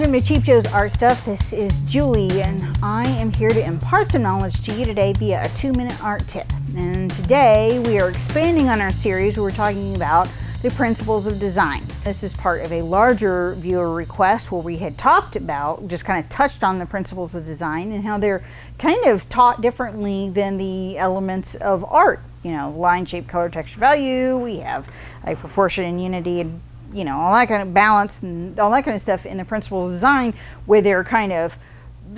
Welcome to Cheap Joe's Art Stuff. This is Julie, and I am here to impart some knowledge to you today via a 2-minute art tip. And today we are expanding on our series where we're talking about the principles of design. This is part of a larger viewer request where we had talked about, just kind of touched on the principles of design and how they're kind of taught differently than the elements of art. You know, line, shape, color, texture, value. We have a proportion and unity and all that kind of balance and all that kind of stuff in the principles of design, where they're kind of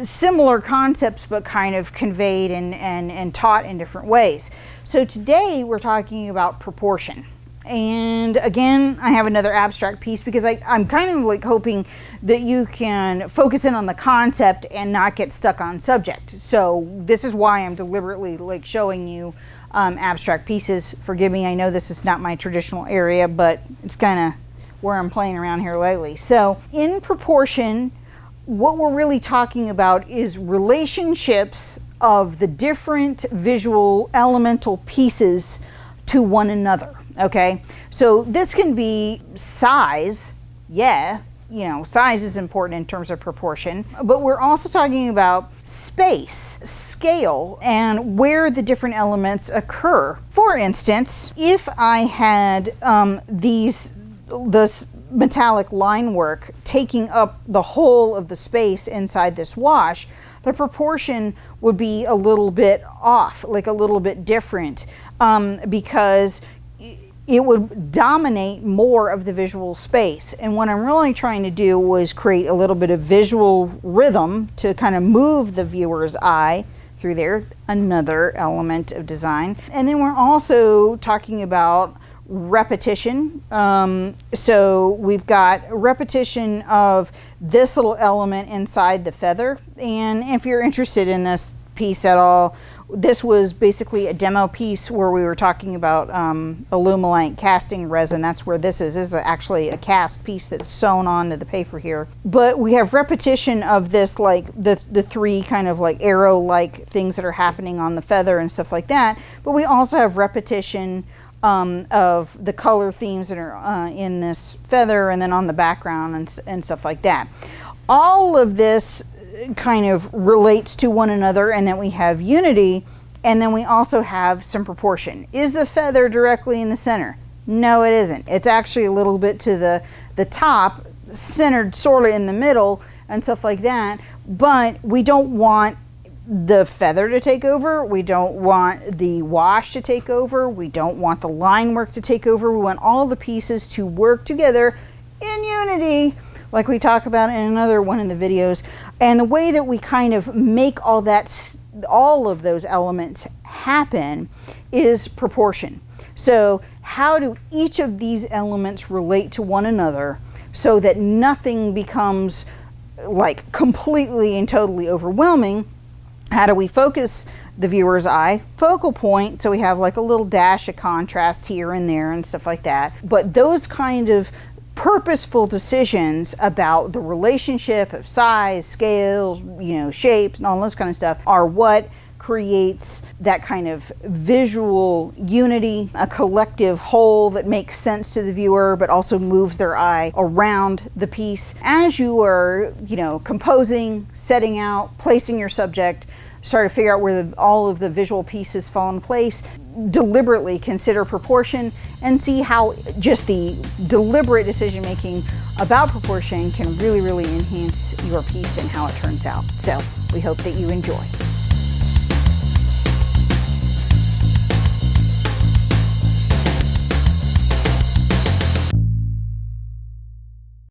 similar concepts but kind of conveyed and taught in different ways. So today we're talking about proportion. And again, I have another abstract piece because I'm kind of like hoping that you can focus in on the concept and not get stuck on subject. So this is why I'm deliberately like showing you abstract pieces. Forgive me, I know this is not my traditional area, but it's kind of where I'm playing around here lately. So in proportion, what we're really talking about is relationships of the different visual elemental pieces to one another. Okay, so this can be size, size is important in terms of proportion, but we're also talking about space, scale, and where the different elements occur. For instance, if I had this metallic line work taking up the whole of the space inside this wash, the proportion would be a little bit off, like a little bit different, because it would dominate more of the visual space. And what I'm really trying to do was create a little bit of visual rhythm to kind of move the viewer's eye through there, another element of design. And then we're also talking about repetition. So we've got repetition of this little element inside the feather. And if you're interested in this piece at all, this was basically a demo piece where we were talking about Alumilite casting resin. That's where this is. This is actually a cast piece that's sewn onto the paper here. But we have repetition of this, like the three kind of like arrow-like things that are happening on the feather and stuff like that. But we also have repetition of the color themes that are in this feather and then on the background and stuff like that. All of this kind of relates to one another, and then we have unity, and then we also have some proportion. Is the feather directly in the center? No, it isn't. It's actually a little bit to the top, centered sort of in the middle and stuff like that, but we don't want the feather to take over. We don't want the wash to take over. We don't want the line work to take over. We want all the pieces to work together in unity, like we talk about in another one of the videos. And the way that we kind of make all of those elements happen is proportion. So how do each of these elements relate to one another so that nothing becomes like completely and totally overwhelming? How do we focus the viewer's eye? Focal point, so we have like a little dash of contrast here and there and stuff like that. But those kind of purposeful decisions about the relationship of size, scale, shapes, and all this kind of stuff are what creates that kind of visual unity, a collective whole that makes sense to the viewer but also moves their eye around the piece. As you are, composing, setting out, placing your subject, start to figure out where all of the visual pieces fall in place, deliberately consider proportion and see how just the deliberate decision making about proportion can really, really enhance your piece and how it turns out. So we hope that you enjoy.